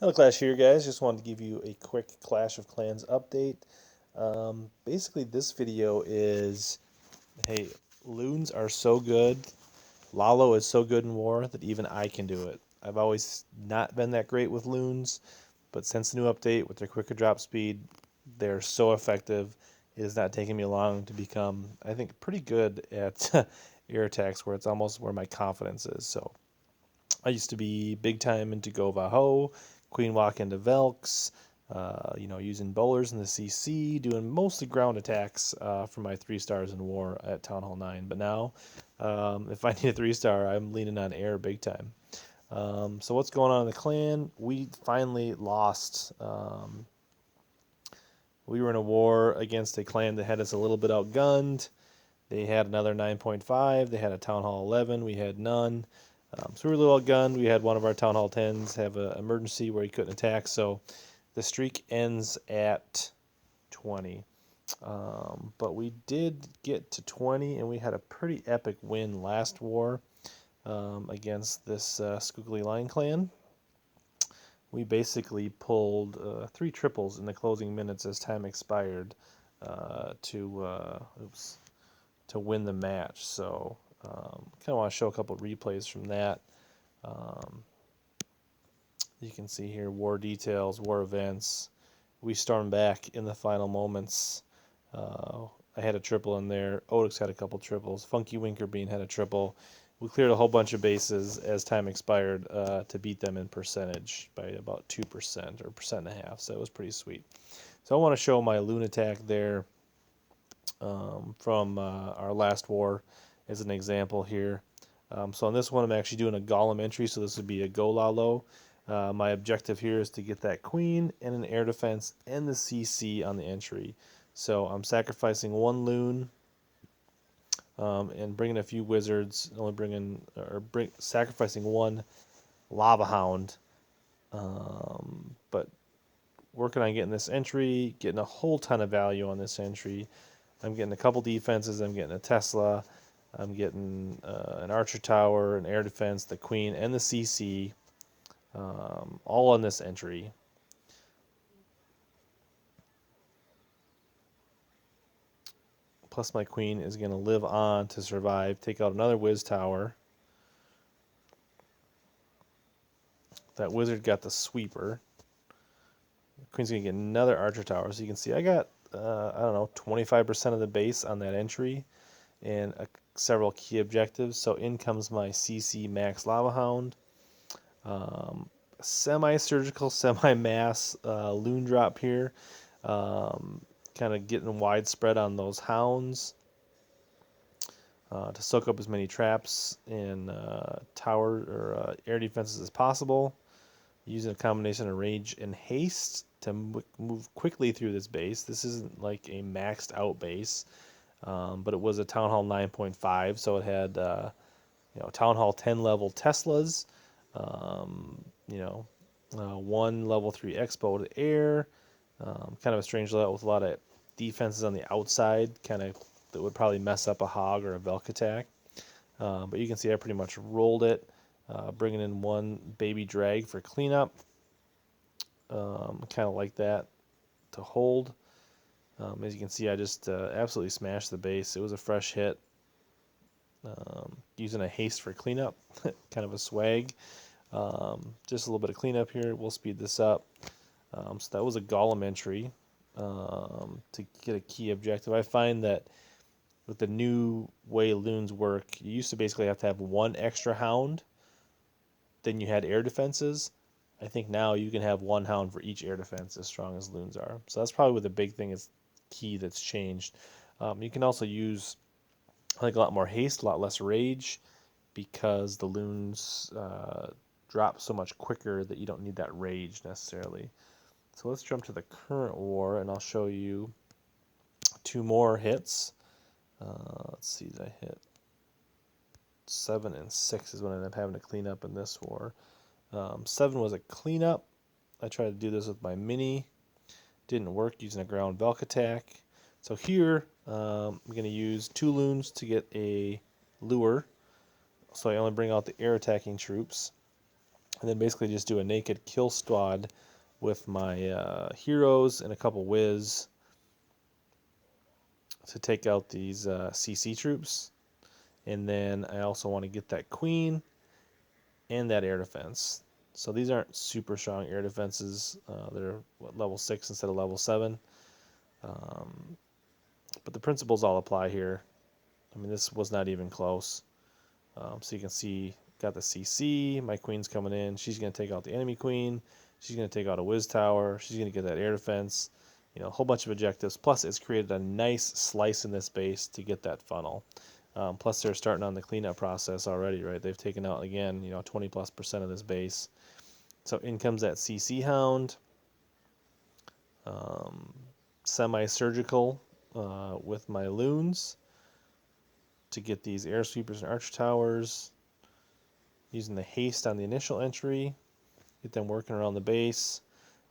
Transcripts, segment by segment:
Hello Clash here guys, just wanted to give you a quick Clash of Clans update. Basically this video is, hey, Loons are so good, Lalo is so good in war that even I can do it. I've always not been that great with Loons, but since the new update with their quicker drop speed, they're so effective. It has not taken me long to become, I think, pretty good at air attacks where it's almost where my confidence is. So I used to be big time into Go Vaho, Queen Walk into Velks, using bowlers in the CC, doing mostly ground attacks for my 3 stars in war at Town Hall 9. But now, if I need a 3 star, I'm leaning on air big time. So what's going on in the clan? We finally lost. We were in a war against a clan that had us a little bit outgunned. They had another 9.5. They had a Town Hall 11. We had none. So we were a little outgunned. We had one of our Town Hall 10s have an emergency where he couldn't attack. So the streak ends at 20. But we did get to 20, and we had a pretty epic win last war against this Skookly Line clan. We basically pulled 3 triples in the closing minutes as time expired to win the match. So kind of want to show a couple replays from that. Um, you can see here war details, war events. We stormed back in the final moments. I had a triple in there. Otis had a couple triples. Funky Winkerbean had a triple. We cleared a whole bunch of bases as time expired to beat them in percentage by about 2% or 1.5%. So it was pretty sweet. So I want to show my Loon attack there from our last war as an example here. So on this one, I'm actually doing a Golem entry, so this would be a Go Lalo. My objective here is to get that queen and an air defense and the CC on the entry. So I'm sacrificing 1 Loon and bringing a few wizards, sacrificing 1 Lava Hound, but working on getting this entry, getting a whole ton of value on this entry. I'm getting a couple defenses. I'm getting a Tesla. I'm getting an Archer Tower, an Air Defense, the Queen, and the CC, all on this entry. Plus my Queen is going to live on to survive. Take out another Wiz Tower. That Wizard got the Sweeper. The Queen's going to get another Archer Tower. So you can see I got, I don't know, 25% of the base on that entry and several key objectives. So in comes my CC Max Lava Hound. Semi-surgical, semi-mass Loon drop here. Kind of getting widespread on those hounds to soak up as many traps and tower or air defenses as possible. Using a combination of rage and haste to move quickly through this base. This isn't like a maxed out base, but it was a Town Hall 9.5, so it had Town Hall 10 level Teslas, 1 level 3 Expo to air, kind of a strange layout with a lot of defenses on the outside, kind of that would probably mess up a Hog or a Velk attack. But you can see I pretty much rolled it, bringing in 1 baby drag for cleanup, kind of like that to hold. As you can see, I just absolutely smashed the base. It was a fresh hit. Using a haste for cleanup, kind of a swag. Just a little bit of cleanup here. We'll speed this up. So that was a Golem entry to get a key objective. I find that with the new way Loons work, you used to basically have to have 1 extra Hound. Then you had air defenses. I think now you can have 1 Hound for each air defense as strong as Loons are. So that's probably what the big thing is, key that's changed. You can also use a lot more haste, a lot less rage, because the Loons drop so much quicker that you don't need that rage necessarily. So let's jump to the current war, and I'll show you 2 more hits. Let's see, did I hit 7 and 6 is what I ended up having to clean up in this war. 7 was a cleanup. I tried to do this with my mini. Didn't work using a ground Velk attack. So here, I'm going to use 2 Loons to get a lure. So I only bring out the air attacking troops. And then basically just do a naked kill squad with my heroes and a couple whiz to take out these CC troops. And then I also want to get that queen and that air defense. So these aren't super strong air defenses. They're level 6 instead of level 7. Um, but the principles all apply here. I mean, this was not even close. So you can see, got the CC. My queen's coming in. She's going to take out the enemy queen. She's going to take out a whiz tower. She's going to get that air defense. You know, a whole bunch of objectives. Plus, it's created a nice slice in this base to get that funnel. Plus, they're starting on the cleanup process already, right? They've taken out, again, 20+% of this base. So in comes that CC Hound. Semi-surgical with my Loons to get these air sweepers and archer towers. Using the haste on the initial entry. Get them working around the base.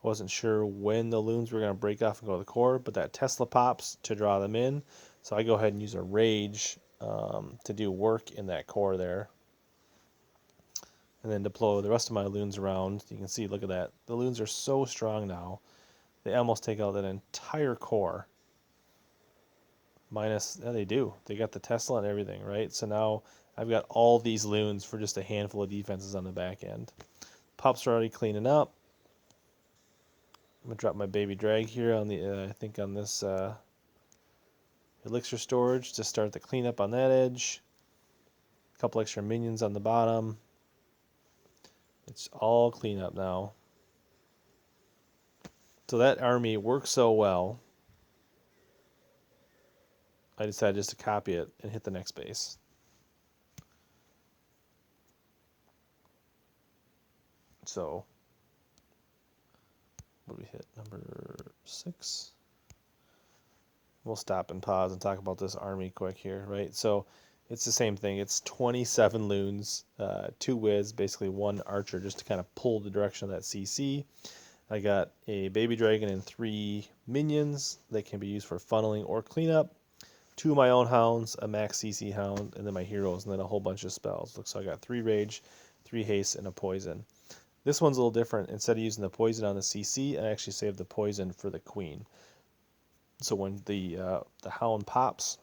I wasn't sure when the Loons were going to break off and go to the core, but that Tesla pops to draw them in. So I go ahead and use a Rage to do work in that core there. And then deploy the rest of my Loons around. You can see, look at that. The Loons are so strong now. They almost take out that entire core. Minus, yeah, they do. They got the Tesla and everything, right? So now I've got all these Loons for just a handful of defenses on the back end. Pups are already cleaning up. I'm going to drop my baby drag here on the, I think on this elixir storage to start the cleanup on that edge. A couple extra minions on the bottom. It's all cleanup now. So that army works so well, I decided just to copy it and hit the next base. So, what do we hit? Number 6. We'll stop and pause and talk about this army quick here, right? So, it's the same thing. It's 27 Loons, 2 Wiz, basically 1 Archer, just to kind of pull the direction of that CC. I got a Baby Dragon and 3 Minions that can be used for funneling or cleanup. 2 of my own Hounds, a Max CC Hound, and then my heroes, and then a whole bunch of spells. So I got 3 Rage, 3 Haste, and a Poison. This one's a little different. Instead of using the Poison on the CC, I actually saved the Poison for the Queen. So when the Hound pops,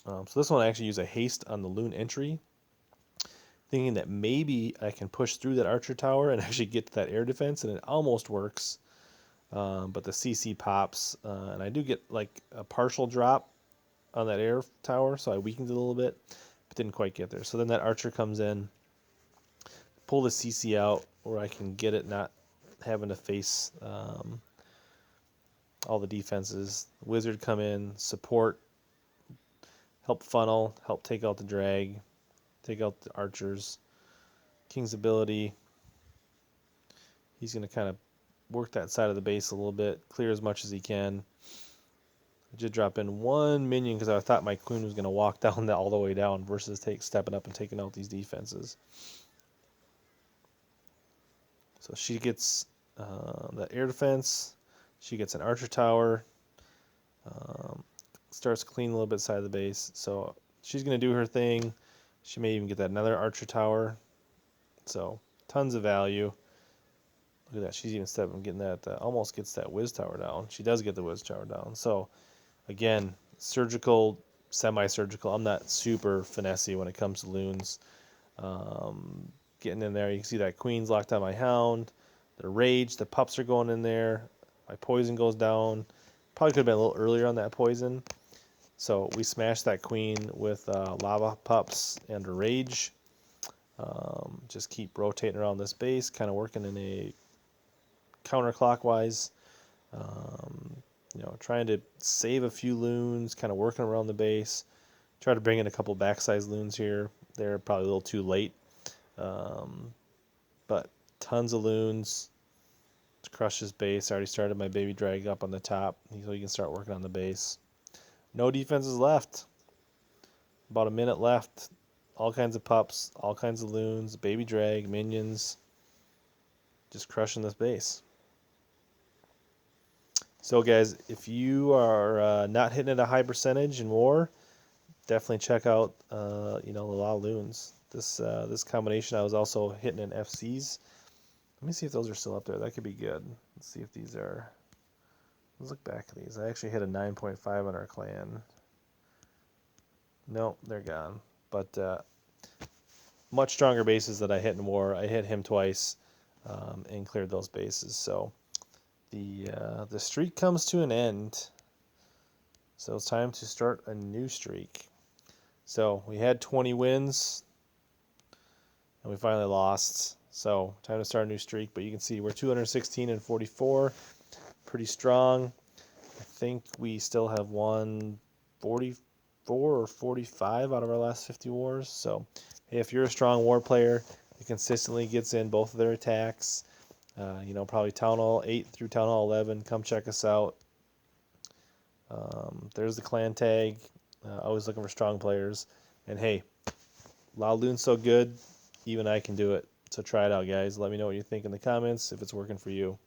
so this one I actually use a Haste on the Loon entry, thinking that maybe I can push through that Archer Tower and actually get to that air defense, and it almost works. But the CC pops, and I do get like a partial drop on that air tower, so I weakened it a little bit, but didn't quite get there. So then that Archer comes in, pull the CC out where I can get it not having to face all the defenses. Wizard come in, support, help funnel, help take out the drag, take out the archers. King's ability, he's going to kind of work that side of the base a little bit, clear as much as he can. I just drop in 1 minion because I thought my queen was going to walk down all the way down versus stepping up and taking out these defenses. So she gets that air defense. She gets an archer tower. Starts clean a little bit side of the base. So she's going to do her thing. She may even get that another archer tower. So tons of value. Look at that. She's even stepping, getting that. Almost gets that whiz tower down. She does get the whiz tower down. So again, surgical, semi-surgical. I'm not super finessey when it comes to Loons. Getting in there, you can see that Queen's locked on my Hound. The Rage, the pups are going in there. My Poison goes down. Probably could have been a little earlier on that Poison. So we smashed that Queen with Lava Pups and a Rage. Just keep rotating around this base, kind of working in a counterclockwise. Trying to save a few Loons, kind of working around the base. Try to bring in a couple backside Loons here. They're probably a little too late. But tons of Loons to crush his base. I already started my baby drag up on the top so he can start working on the base. No defenses left. About a minute left. All kinds of pups, all kinds of Loons, baby drag, minions. Just crushing this base. So guys, if you are not hitting at a high percentage in war, definitely check out you know, the Laloons. This combination I was also hitting in FCs. Let me see if those are still up there. That could be good. Let's see if these are. Let's look back at these. I actually hit a 9.5 on our clan. No, they're gone. But much stronger bases that I hit in war. I hit him twice and cleared those bases. So the streak comes to an end. So it's time to start a new streak. So we had 20 wins and we finally lost. So time to start a new streak. But you can see we're 216 and 44. Pretty strong. I think we still have won 44 or 45 out of our last 50 wars. So, hey, if you're a strong war player that consistently gets in both of their attacks, you know, probably Town Hall 8 through Town Hall 11, come check us out. There's the clan tag. Always looking for strong players. And hey, Laloon's so good, even I can do it. So try it out, guys. Let me know what you think in the comments if it's working for you.